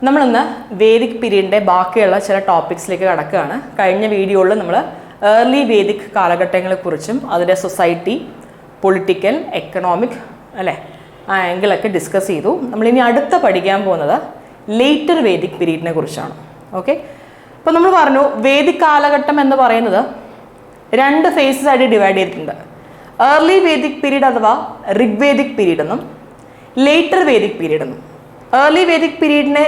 നമ്മളിന്ന് വേദിക് പീരീഡിൻ്റെ ബാക്കിയുള്ള ചില ടോപ്പിക്സിലേക്ക് കടക്കുകയാണ്. കഴിഞ്ഞ വീഡിയോയിൽ നമ്മൾ ഏർലി വേദിക് കാലഘട്ടങ്ങളെക്കുറിച്ചും അതിൻ്റെ സൊസൈറ്റി, പൊളിറ്റിക്കൽ, എക്കണോമിക് അല്ലേ ആ ആംഗിളൊക്കെ ഡിസ്കസ് ചെയ്തു. നമ്മളിനി അടുത്ത പഠിക്കാൻ പോകുന്നത് ലേറ്റർ വേദിക് പീരീഡിനെ കുറിച്ചാണ്. ഓക്കെ, അപ്പോൾ നമ്മൾ പറഞ്ഞു വേദിക് കാലഘട്ടം എന്ന് പറയുന്നത് രണ്ട് ഫേസസ് ആയിട്ട് ഡിവൈഡ് ചെയ്തിട്ടുണ്ട്. ഏർലി വേദിക് പീരീഡ് അഥവാ ഋഗ്വേദിക് പീരീഡ് എന്നും ലേറ്റർ വേദിക് പീരീഡ് എന്നും. ഏർലി വേദിക് പീരീഡിനെ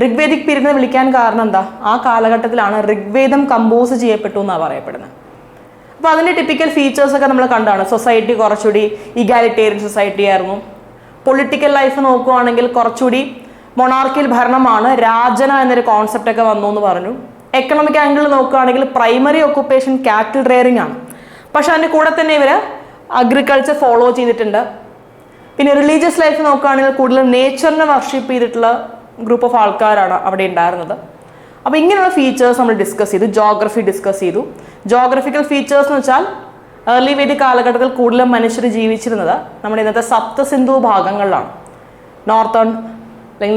ഋഗ്വേദിക് പീരീഡ് എന്ന് വിളിക്കാൻ കാരണം എന്താ? ആ കാലഘട്ടത്തിലാണ് ഋഗ്വേദം കമ്പോസ് ചെയ്യപ്പെട്ടു എന്നാണ് പറയപ്പെടുന്നത്. അപ്പോൾ അതിൻ്റെ ടിപ്പിക്കൽ ഫീച്ചേഴ്സൊക്കെ നമ്മൾ കണ്ടാണ്. സൊസൈറ്റി കുറച്ചുകൂടി ഇഗാലിറ്റേറിയൻ സൊസൈറ്റി ആയിരുന്നു. പൊളിറ്റിക്കൽ ലൈഫ് നോക്കുകയാണെങ്കിൽ കുറച്ചുകൂടി മൊണാർക്കിൽ ഭരണമാണ്, രാജന എന്നൊരു കോൺസെപ്റ്റൊക്കെ വന്നു എന്ന് പറഞ്ഞു. എക്കണോമിക് ആംഗിൾ നോക്കുകയാണെങ്കിൽ പ്രൈമറി ഒക്കുപ്പേഷൻ കാറ്റിൽ റെയറിംഗ് ആണ്. പക്ഷെ അതിൻ്റെ കൂടെ തന്നെ ഇവർ അഗ്രികൾച്ചർ ഫോളോ ചെയ്തിട്ടുണ്ട്. പിന്നെ റിലീജിയസ് ലൈഫ് നോക്കുകയാണെങ്കിൽ കൂടുതൽ നേച്ചറിനെ വർഷിപ്പ് ചെയ്തിട്ടുള്ള ഗ്രൂപ്പ് ഓഫ് ആൾക്കാരാണ് അവിടെ ഉണ്ടായിരുന്നത്. അപ്പോൾ ഇങ്ങനെയുള്ള ഫീച്ചേഴ്സ് നമ്മൾ ഡിസ്കസ് ചെയ്തു. ജോഗ്രഫി ഡിസ്കസ് ചെയ്തു. ജോഗ്രഫിക്കൽ ഫീച്ചേഴ്സ് എന്ന് വെച്ചാൽ ഏർലി വേദിക് കാലഘട്ടത്തിൽ കൂടുതലും മനുഷ്യർ ജീവിച്ചിരുന്നത് നമ്മുടെ ഇന്നത്തെ സപ്തസിന്ധു ഭാഗങ്ങളിലാണ്.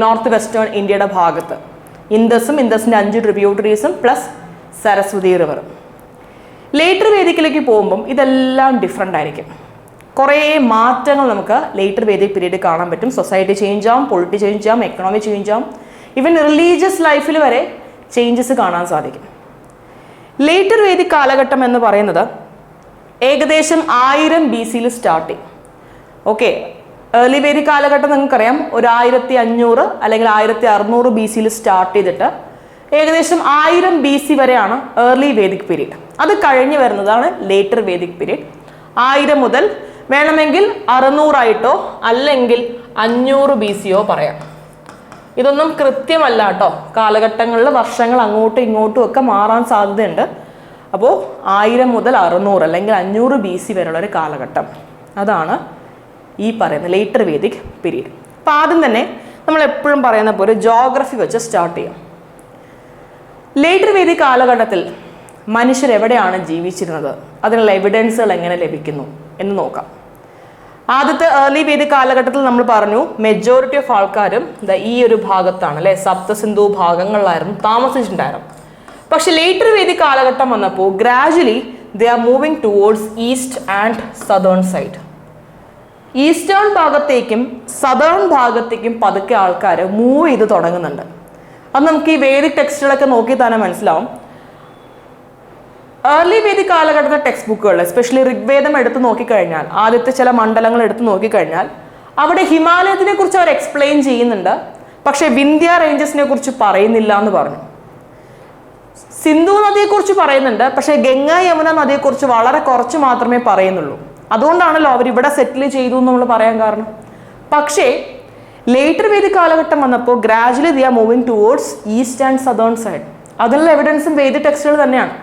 നോർത്ത് വെസ്റ്റേൺ ഇന്ത്യയുടെ ഭാഗത്ത് ഇൻഡസും ഇൻഡസിൻ്റെ 5 ട്രിബ്യൂട്ടറീസും പ്ലസ് സരസ്വതി റിവറും. ലേറ്റർ വേദിക്കിലേക്ക് പോകുമ്പം ഇതെല്ലാം ഡിഫറെൻ്റ് ആയിരിക്കും. കുറേ മാറ്റങ്ങൾ നമുക്ക് ലേറ്റർ വേദിക് പീരീഡ് കാണാൻ പറ്റും. സൊസൈറ്റി ചേഞ്ച് ആവും, പൊളിറ്റി ചേഞ്ച് ആവും, എക്കണോമി ചേഞ്ച് ആവും, ഈവൻ റിലീജിയസ് ലൈഫിൽ വരെ ചേഞ്ചസ് കാണാൻ സാധിക്കും. ലേറ്റർ വേദിക് കാലഘട്ടം എന്ന് പറയുന്നത് ഏകദേശം 1000 BC സ്റ്റാർട്ട് ചെയ്യും. ഓക്കെ, ഏർലി വേദിക് കാലഘട്ടം നിങ്ങൾക്കറിയാം 1500 അല്ലെങ്കിൽ 1600 BC സ്റ്റാർട്ട് ചെയ്തിട്ട് ഏകദേശം 1000 BC വരെയാണ് ഏർലി വേദിക് പീരീഡ്. അത് കഴിഞ്ഞ് വരുന്നതാണ് ലേറ്റർ വേദിക് പീരീഡ്. 1000 മുതൽ വേണമെങ്കിൽ 600 അല്ലെങ്കിൽ 500 BC പറയാം. ഇതൊന്നും കൃത്യമല്ല കേട്ടോ. കാലഘട്ടങ്ങളിൽ വർഷങ്ങൾ അങ്ങോട്ടും ഇങ്ങോട്ടും ഒക്കെ മാറാൻ സാധ്യതയുണ്ട്. അപ്പോൾ 1000 മുതൽ 600 അല്ലെങ്കിൽ 500 BC വരെയുള്ള ഒരു കാലഘട്ടം, അതാണ് ഈ പറയുന്ന ലേറ്റർ വേദിക് പീരീഡ്. അപ്പോൾ ആദ്യം തന്നെ നമ്മൾ എപ്പോഴും പറയുന്ന പോലെ ജോഗ്രഫി വെച്ച് സ്റ്റാർട്ട് ചെയ്യാം. ലേറ്റർ വേദിക് കാലഘട്ടത്തിൽ മനുഷ്യർ എവിടെയാണ് ജീവിച്ചിരുന്നത്, അതിനുള്ള എവിഡൻസുകൾ എങ്ങനെ ലഭിക്കുന്നു എന്ന് നോക്കാം. ആദ്യത്തെ ഏർലി വേദിക് കാലഘട്ടത്തിൽ നമ്മൾ പറഞ്ഞു മെജോറിറ്റി ഓഫ് ആൾക്കാരും ഈ ഒരു ഭാഗത്താണ് അല്ലെ, സപ്തസിന്ധു ഭാഗങ്ങളിലായിരുന്നു താമസിച്ചിട്ടുണ്ടായിരുന്നു. പക്ഷെ ലേറ്റർ വേദിക് കാലഘട്ടം വന്നപ്പോൾ gradually they are moving towards east and southern side. Eastern ഭാഗത്തേക്കും സദേൺ ഭാഗത്തേക്കും പതുക്കെ ആൾക്കാർ മൂവ് ചെയ്ത് തുടങ്ങുന്നുണ്ട്. അത് നമുക്ക് ഈ വേദിക് ടെക്സ്റ്റുകളൊക്കെ നോക്കി തന്നെ മനസ്സിലാവും. ഏർലി വേദിക് കാലഘട്ടത്തെ ടെക്സ്റ്റ് ബുക്കുകൾ എസ്പെഷ്യലി ഋഗ്വേദം എടുത്ത് നോക്കിക്കഴിഞ്ഞാൽ, ആദ്യത്തെ ചില മണ്ഡലങ്ങൾ എടുത്ത് നോക്കിക്കഴിഞ്ഞാൽ അവിടെ ഹിമാലയത്തിനെ കുറിച്ച് അവർ എക്സ്പ്ലെയിൻ ചെയ്യുന്നുണ്ട്. പക്ഷെ വിന്ധ്യ റേഞ്ചസിനെ കുറിച്ച് പറയുന്നില്ല എന്ന് പറഞ്ഞു. സിന്ധു നദിയെക്കുറിച്ച് പറയുന്നുണ്ട്, പക്ഷെ ഗംഗ യമുന നദിയെക്കുറിച്ച് വളരെ കുറച്ച് മാത്രമേ പറയുന്നുള്ളൂ. അതുകൊണ്ടാണല്ലോ അവർ ഇവിടെ സെറ്റിൽ ചെയ്തു എന്ന് നമ്മൾ പറയാൻ കാരണം. പക്ഷേ ലേറ്റർ വേദിക് കാലഘട്ടം വന്നപ്പോൾ gradually they are moving towards east and southern side. അതിനുള്ള എവിഡൻസും വേദിക് ടെക്സ്റ്റുകൾ തന്നെയാണ്.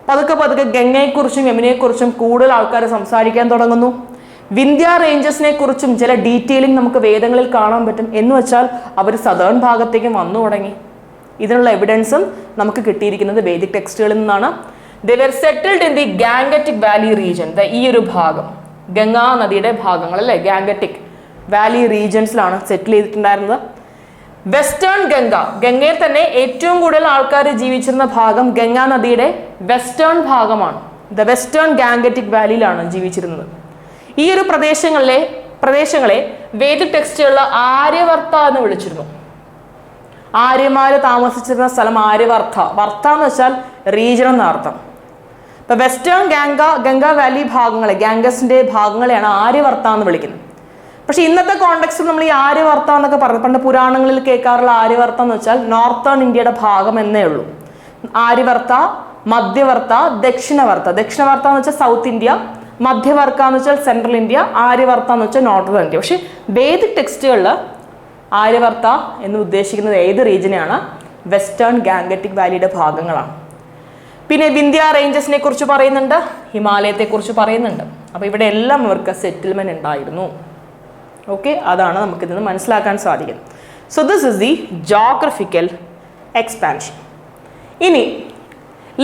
പതുക്കെ പതുക്കെ ഗംഗയെക്കുറിച്ചും യമുനയെക്കുറിച്ചും കൂടുതൽ ആൾക്കാർ സംസാരിക്കാൻ തുടങ്ങുന്നു. വിന്ധ്യ റേഞ്ചസിനെ കുറിച്ചും ചില ഡീറ്റെയിലിംഗ് നമുക്ക് വേദങ്ങളിൽ കാണാൻ പറ്റും. എന്ന് വെച്ചാൽ അവർ സദേൺ ഭാഗത്തേക്കും വന്നു തുടങ്ങി. ഇതിനുള്ള എവിഡൻസും നമുക്ക് കിട്ടിയിരിക്കുന്നത് വേദിക് ടെക്സ്റ്റുകളിൽ നിന്നാണ്. They were settled in the Gangetic Valley region. ഈ ഒരു ഭാഗം ഗംഗാ നദിയുടെ ഭാഗങ്ങൾ അല്ലെ, ഗാംഗറ്റിക് വാലി റീജിയൻസിലാണ് സെറ്റിൽ ചെയ്തിട്ടുണ്ടായിരുന്നത്. വെസ്റ്റേൺ ഗംഗയിൽ തന്നെ ഏറ്റവും കൂടുതൽ ആൾക്കാർ ജീവിച്ചിരുന്ന ഭാഗം ഗംഗാ നദിയുടെ വെസ്റ്റേൺ ഭാഗമാണ്. ദ വെസ്റ്റേൺ ഗാംഗറ്റിക് വാലിയിലാണ് ജീവിച്ചിരുന്നത്. ഈ ഒരു പ്രദേശങ്ങളെ വേദിക് ടെക്സ്റ്റുകളിൽ ആര്യവർത്ത എന്ന് വിളിച്ചിരുന്നു. ആര്യമാര് താമസിച്ചിരുന്ന സ്ഥലം ആര്യവർത്ത. വർത്ത എന്ന് വെച്ചാൽ റീജിയൻ എന്ന അർത്ഥം. ഇപ്പൊ വെസ്റ്റേൺ ഗംഗാ വാലി ഭാഗങ്ങളെ, ഗാംഗസിന്റെ ഭാഗങ്ങളെയാണ് ആര്യവർത്ത എന്ന് വിളിക്കുന്നത്. പക്ഷെ ഇന്നത്തെ കോണ്ടെക്സ്റ്റിൽ നമ്മൾ ഈ ആര്യവർത്ത എന്നൊക്കെ പറഞ്ഞു, പണ്ട് പുരാണങ്ങളിൽ കേൾക്കാറുള്ള ആര്യവർത്ത എന്ന് വെച്ചാൽ നോർത്തേൺ ഇന്ത്യയുടെ ഭാഗം എന്നേ ഉള്ളൂ. ആര്യവർത്ത, മധ്യവർത്ത, ദക്ഷിണവർത്ത. ദക്ഷിണവർത്ത എന്ന് വെച്ചാൽ സൗത്ത് ഇന്ത്യ, മധ്യവർത്ത എന്ന് വെച്ചാൽ സെൻട്രൽ ഇന്ത്യ, ആര്യവർത്ത എന്ന് വെച്ചാൽ നോർത്തേൺ ഇന്ത്യ. പക്ഷെ വേദിക് ടെക്സ്റ്റുകളിൽ ആര്യവർത്ത എന്ന് ഉദ്ദേശിക്കുന്നത് ഏത് റീജിയനാണ്? വെസ്റ്റേൺ ഗാംഗറ്റിക് വാലിയുടെ ഭാഗങ്ങളാണ്. പിന്നെ വിന്ധ്യ റേഞ്ചസിനെ കുറിച്ച് പറയുന്നുണ്ട്, ഹിമാലയത്തെ കുറിച്ച് പറയുന്നുണ്ട്. അപ്പോൾ ഇവിടെ എല്ലാം അവർക്ക് സെറ്റിൽമെന്റ് ഉണ്ടായിരുന്നു. ഓക്കെ, അതാണ് നമുക്കിതിന് മനസ്സിലാക്കാൻ സാധിക്കുന്നത്. So this is the geographical expansion. ഇനി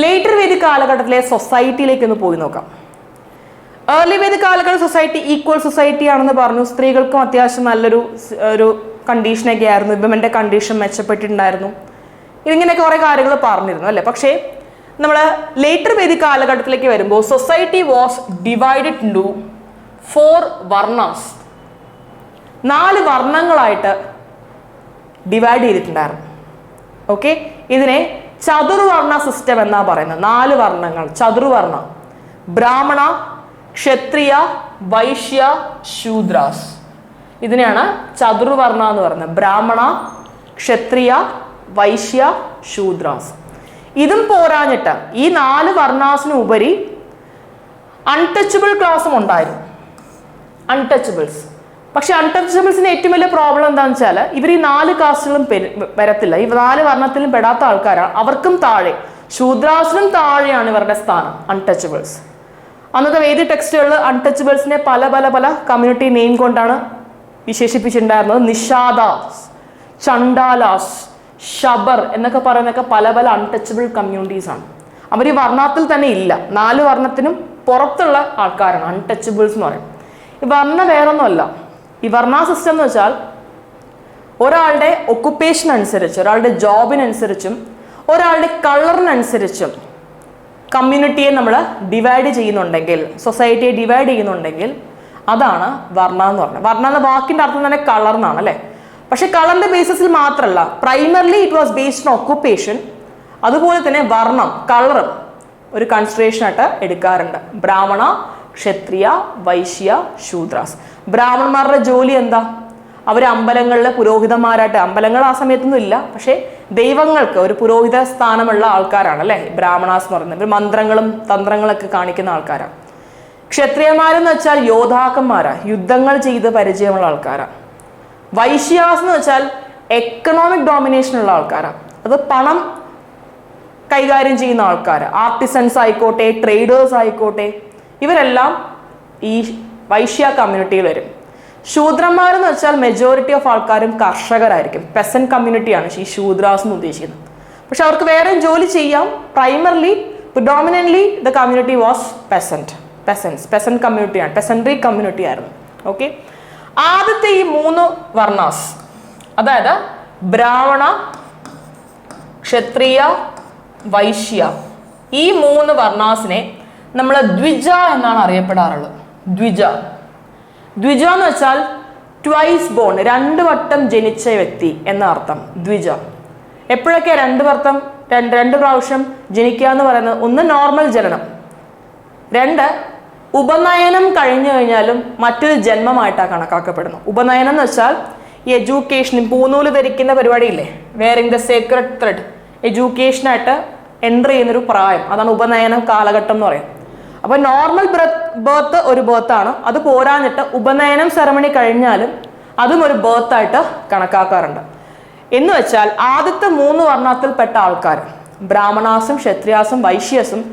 ലേറ്റർ വേദിക് കാലഘട്ടത്തിലെ സൊസൈറ്റിയിലേക്ക് ഒന്ന് പോയി നോക്കാം. ഏർലി വേദിക് കാലഘട്ട സൊസൈറ്റി ഈക്വൽ സൊസൈറ്റി ആണെന്ന് പറഞ്ഞു. സ്ത്രീകൾക്കും അത്യാവശ്യം നല്ലൊരു കണ്ടീഷനൊക്കെ ആയിരുന്നു, വിമന്റെ കണ്ടീഷൻ മെച്ചപ്പെട്ടിട്ടുണ്ടായിരുന്നു. ഇതിങ്ങനെയൊക്കെ കുറേ കാര്യങ്ങൾ പറഞ്ഞിരുന്നു അല്ലേ. പക്ഷേ നമ്മൾ ലേറ്റർ വേദിക് കാലഘട്ടത്തിലേക്ക് വരുമ്പോൾ society was divided into 4 varnas. 4 വർണ്ണങ്ങളായിട്ട് ഡിവൈഡ് ചെയ്തിട്ടുണ്ടായിരുന്നു. ഓക്കെ, ഇതിനെ ചതുർവർണ്ണ സിസ്റ്റം എന്നാ പറയുന്നത്. 4 വർണ്ണങ്ങൾ ചതുർവർണ്ണ: ബ്രാഹ്മണ, ക്ഷത്രിയ, വൈശ്യ, ശൂദ്രാസ്. ഇതിനെയാണ് ചതുർവർണ്ണ എന്ന് പറയുന്നത്. ബ്രാഹ്മണ, ക്ഷത്രിയ, വൈശ്യ, ശൂദ്രാസ്. ഇതും പോരാഞ്ഞിട്ട് ഈ 4 വർണ്ണാസിന് ഉപരി അൺടച്ചബിൾ ക്ലാസും ഉണ്ടായിരുന്നു. അൺടച്ചബിൾസ്. പക്ഷെ അൺടച്ചബിൾസിന് ഏറ്റവും വലിയ പ്രോബ്ലം എന്താണെന്ന് വെച്ചാൽ ഇവർ ഈ 4 കാസ്റ്റിലും വരത്തില്ല. ഈ 4 വർണ്ണത്തിലും പെടാത്ത ആൾക്കാരാണ്. അവർക്കും താഴെ, ശൂദ്രാസിനും താഴെയാണ് ഇവരുടെ സ്ഥാനം, അൺടച്ചബിൾസ്. അന്നത്തെ വേദിക് ടെക്സ്റ്റുകളിൽ അൺടച്ചബിൾസിനെ പല പല പല കമ്മ്യൂണിറ്റി നെയിം കൊണ്ടാണ് വിശേഷിപ്പിച്ചിട്ടുണ്ടായിരുന്നത്. നിഷാദാസ്, ചണ്ടാലാസ്, ഷബർ എന്നൊക്കെ പറയുന്നതൊക്കെ പല പല അൺടച്ചബിൾ കമ്മ്യൂണിറ്റീസ് ആണ്. അവർ ഈ വർണ്ണത്തിൽ തന്നെ ഇല്ല. 4 വർണ്ണത്തിനും പുറത്തുള്ള ആൾക്കാരാണ് അൺടച്ചബിൾസ് എന്ന് പറയും. ഈ വർണ്ണ വേറൊന്നുമല്ല. ഈ വർണ്ണ സിസ്റ്റം എന്ന് വെച്ചാൽ ഒരാളുടെ ഒക്കുപ്പേഷൻ അനുസരിച്ച്, ഒരാളുടെ ജോബിനനുസരിച്ചും ഒരാളുടെ കളറിനനുസരിച്ചും കമ്മ്യൂണിറ്റിയെ നമ്മൾ ഡിവൈഡ് ചെയ്യുന്നുണ്ടെങ്കിൽ, സൊസൈറ്റിയെ ഡിവൈഡ് ചെയ്യുന്നുണ്ടെങ്കിൽ അതാണ് വർണ്ണ എന്ന് പറയുന്നത്. വർണ്ണ എന്ന വാക്കിന്റെ അർത്ഥം തന്നെ കളർ എന്നാണ് അല്ലേ. പക്ഷെ കളറിന്റെ ബേസിസിൽ മാത്രമല്ല, primarily it was based on occupation. അതുപോലെ തന്നെ വർണ്ണം, കളറും ഒരു കൺസിഡറേഷൻ ആയിട്ട് എടുക്കാറുണ്ട്. ബ്രാഹ്മണ, ക്ഷത്രിയ, വൈശ്യ, ശൂദ്രാസ്. ബ്രാഹ്മണന്മാരുടെ ജോലി എന്താ? അവർ അമ്പലങ്ങളിലെ പുരോഹിതന്മാരായിട്ട്, അമ്പലങ്ങൾ ആ സമയത്തൊന്നും ഇല്ല, പക്ഷേ ദൈവങ്ങൾക്ക് ഒരു പുരോഹിത സ്ഥാനമുള്ള ആൾക്കാരാണ് അല്ലേ ബ്രാഹ്മണാസ് എന്ന് പറയുന്നത്. ഇവർ മന്ത്രങ്ങളും തന്ത്രങ്ങളൊക്കെ കാണിക്കുന്ന ആൾക്കാരാണ്. ക്ഷത്രിയന്മാരെന്ന് വെച്ചാൽ യോദ്ധാക്കന്മാരാണ്, യുദ്ധങ്ങൾ ചെയ്ത് പരിചയമുള്ള ആൾക്കാരാണ്. വൈശ്യാസ് എന്ന് വെച്ചാൽ എക്കണോമിക് ഡോമിനേഷൻ ഉള്ള ആൾക്കാരാണ്. അത് പണം കൈകാര്യം ചെയ്യുന്ന ആൾക്കാർ, ആർട്ടിസൻസ് ആയിക്കോട്ടെ, ട്രേഡേഴ്സ് ആയിക്കോട്ടെ, ഇവരെല്ലാം ഈ വൈശ്യ കമ്മ്യൂണിറ്റിയിൽ വരും. ശൂദ്രന്മാരെന്ന് വെച്ചാൽ മെജോറിറ്റി ഓഫ് ആൾക്കാരും കർഷകരായിരിക്കും. പെസന്റ് കമ്മ്യൂണിറ്റിയാണ് ഈ ശൂദ്രാസ് എന്ന് ഉദ്ദേശിക്കുന്നത്. പക്ഷെ അവർക്ക് വേറെ ജോലി ചെയ്യാം. Primarily predominantly the community was peasant കമ്മ്യൂണിറ്റിയാണ്, പെസൻട്രി കമ്മ്യൂണിറ്റി ആയിരുന്നു. ഓക്കെ, ആദ്യത്തെ ഈ 3 വർണ്ണാസ്, അതായത് ബ്രാഹ്മണ, ക്ഷത്രിയ, വൈശ്യ, ഈ 3 വർണ്ണാസിനെ നമ്മൾ ദ്വിജ എന്നാണ് അറിയപ്പെടാറുള്ളത്. ദ്വിജ എന്ന് വെച്ചാൽ ട്വൈസ് ബോൺ, 2 വട്ടം ജനിച്ച വ്യക്തി എന്ന അർത്ഥം. ദ്വിജ എപ്പോഴൊക്കെ 2 പ്രാവശ്യം ജനിക്കുക എന്ന് പറയുന്നത്? ഒന്ന് നോർമൽ ജനനം, 2 ഉപനയനം കഴിഞ്ഞു കഴിഞ്ഞാലും മറ്റൊരു ജന്മമായിട്ടാണ് കണക്കാക്കപ്പെടുന്നു. ഉപനയനം എന്ന് വെച്ചാൽ ഈ എഡ്യൂക്കേഷൻ, പൂനൂല് ധരിക്കുന്ന പരിപാടിയില്ലേ, വെയറിംഗ് ദ സീക്രട്ട് ത്രെഡ്, എഡ്യൂക്കേഷനായിട്ട് എൻ്റർ ചെയ്യുന്നൊരു പ്രായം, അതാണ് ഉപനയനം കാലഘട്ടം എന്ന് പറയുന്നത്. അപ്പോൾ നോർമൽ ബർത്ത് ഒരു ബർത്താണ്. അത് പോരാഞ്ഞിട്ട് ഉപനയനം സെറമണി കഴിഞ്ഞാലും അതും ഒരു ബർത്തായിട്ട് കണക്കാക്കാറുണ്ട്. എന്ന് വെച്ചാൽ ആദ്യത്തെ 3 വർണ്ണത്തിൽപ്പെട്ട ആൾക്കാർ, ബ്രാഹ്മണാസും ക്ഷത്രിയാസും വൈശ്യസും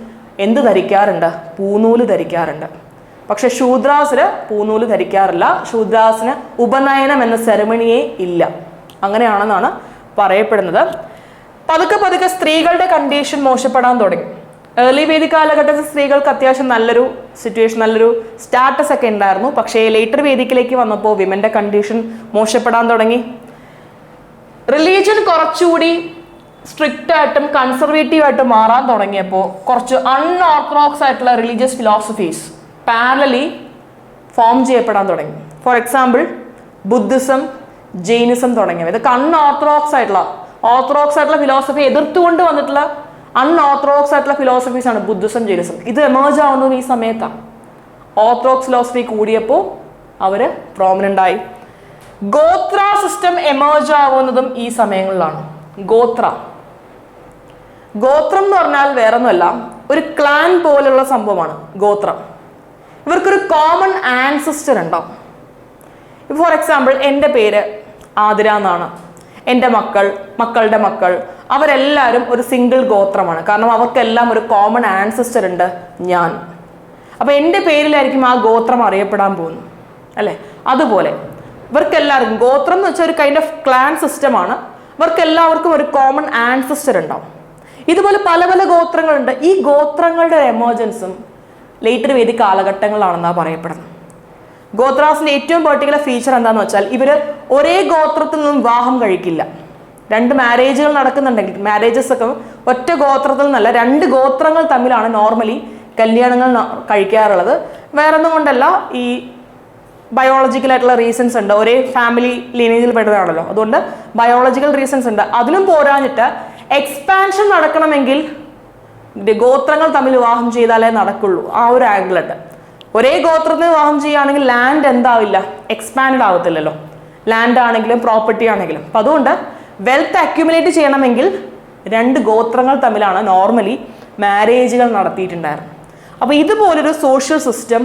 എന്ത് ധരിക്കാറുണ്ട്? പൂനൂല് ധരിക്കാറുണ്ട്. പക്ഷെ ശൂദ്രാസിന് പൂനൂല് ധരിക്കാറില്ല. ശൂദ്രാസിന് ഉപനയനം എന്ന സെറമണിയേ ഇല്ല. അങ്ങനെയാണെന്നാണ് പറയപ്പെടുന്നത്. പതുക്കെ സ്ത്രീകളുടെ കണ്ടീഷൻ മോശപ്പെടാൻ തുടങ്ങി. ഏർലി വേദിക് കാലഘട്ടത്തിൽ സ്ത്രീകൾക്ക് അത്യാവശ്യം നല്ലൊരു സിറ്റുവേഷൻ, നല്ലൊരു സ്റ്റാറ്റസ് ഒക്കെ ഉണ്ടായിരുന്നു. പക്ഷേ ലേറ്റർ വേദിക്കിലേക്ക് വന്നപ്പോൾ വിമന്റെ കണ്ടീഷൻ മോശപ്പെടാൻ തുടങ്ങി. റിലീജിയൻ കുറച്ചുകൂടി സ്ട്രിക്റ്റ് ആയിട്ടും കൺസർവേറ്റീവ് ആയിട്ടും മാറാൻ തുടങ്ങിയപ്പോൾ കുറച്ച് അൺഓർത്തഡോക്സ് ആയിട്ടുള്ള റിലീജിയസ് ഫിലോസഫീസ് പാരലലി ഫോം ചെയ്യപ്പെടാൻ തുടങ്ങി. ഫോർ എക്സാമ്പിൾ ബുദ്ധിസം, ജെയിനിസം തുടങ്ങിയവ. ഇതൊക്കെ ഓർത്തഡോക്സ് ആയിട്ടുള്ള ഫിലോസഫി എതിർത്തുകൊണ്ട് വന്നിട്ടുള്ള അൺഓർത്തഡോക്സ് ആയിട്ടുള്ള ഫിലോസഫീസ് ആണ് ബുദ്ധിസം, ജെയിനിസം. ഇത് എമേർജ് ആവുന്നത് ഈ സമയത്താണ്. ഓർത്തഡോക്സ് ഫിലോസഫി കൂടിയപ്പോൾ അവർ പ്രോമിനന്റ് ആയി. ഗോത്ര സിസ്റ്റം എമേർജ് ആവുന്നതും ഈ സമയങ്ങളിലാണ്. ഗോത്രം എന്ന് പറഞ്ഞാൽ വേറൊന്നുമല്ല, ഒരു ക്ലാൻ പോലുള്ള സംഭവമാണ് ഗോത്രം. ഇവർക്കൊരു കോമൺ ആൻസിസ്റ്റർ ഉണ്ടാവും. ഫോർ എക്സാമ്പിൾ എൻ്റെ പേര് ആതിര എന്നാണ്, എൻ്റെ മക്കളുടെ മക്കൾ, അവരെല്ലാവരും ഒരു സിംഗിൾ ഗോത്രമാണ്. കാരണം അവർക്കെല്ലാം ഒരു കോമൺ ആൻസിസ്റ്റർ ഉണ്ട്, ഞാൻ. അപ്പൊ എൻ്റെ പേരിലായിരിക്കും ആ ഗോത്രം അറിയപ്പെടാൻ പോകുന്നു അല്ലെ. അതുപോലെ ഇവർക്കെല്ലാവർക്കും ഗോത്രം എന്ന് വെച്ചാൽ ഒരു കൈൻഡ് ഓഫ് ക്ലാൻ സിസ്റ്റമാണ്. ഇവർക്കെല്ലാവർക്കും ഒരു കോമൺ ആൻസിസ്റ്റർ ഉണ്ടാവും. ഇതുപോലെ പല പല ഗോത്രങ്ങളുണ്ട്. ഈ ഗോത്രങ്ങളുടെ എമർജൻസും ലേറ്റർ വേദിക് കാലഘട്ടങ്ങളാണെന്നാണ് പറയപ്പെടുന്നത്. ഗോത്രാസിന്റെ ഏറ്റവും പെർട്ടിക്കുലർ ഫീച്ചർ എന്താണെന്ന് വെച്ചാൽ ഇവർ ഒരേ ഗോത്രത്തിൽ നിന്നും വിവാഹം കഴിക്കില്ല. 2 മാരേജുകൾ നടക്കുന്നുണ്ടെങ്കിൽ, മാരേജസ് ഒക്കെ ഒറ്റ ഗോത്രത്തിൽ നിന്നല്ല, 2 ഗോത്രങ്ങൾ തമ്മിലാണ് നോർമലി കല്യാണങ്ങൾ കഴിക്കാറുള്ളത്. വേറെ ഒന്നും കൊണ്ടല്ല, ഈ ബയോളജിക്കലായിട്ടുള്ള റീസൺസ് ഉണ്ട്. ഒരേ ഫാമിലി ലീനേജിൽ പെട്ടതാണല്ലോ, അതുകൊണ്ട് ബയോളജിക്കൽ റീസൺസ് ഉണ്ട്. അതിനും പോരാഞ്ഞിട്ട് എക്സ്പാൻഷൻ നടക്കണമെങ്കിൽ ഗോത്രങ്ങൾ തമ്മിൽ വിവാഹം ചെയ്താലേ നടക്കുള്ളൂ. ആ ഒരു ആംഗിൾ ഉണ്ട്. ഒരേ ഗോത്രത്തിന് വിവാഹം ചെയ്യുകയാണെങ്കിൽ ലാൻഡ് എന്താവില്ല, എക്സ്പാൻഡ് ആവത്തില്ലല്ലോ, ലാൻഡ് ആണെങ്കിലും പ്രോപ്പർട്ടി ആണെങ്കിലും. അപ്പം അതുകൊണ്ട് വെൽത്ത് അക്യുമുലേറ്റ് ചെയ്യണമെങ്കിൽ 2 ഗോത്രങ്ങൾ തമ്മിലാണ് നോർമലി മാരേജുകൾ നടത്തിയിട്ടുണ്ടായിരുന്നത്. അപ്പോൾ ഇതുപോലൊരു സോഷ്യൽ സിസ്റ്റം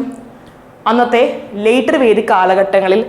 അന്നത്തെ ലേറ്റർ വേദിക് കാലഘട്ടങ്ങളിൽ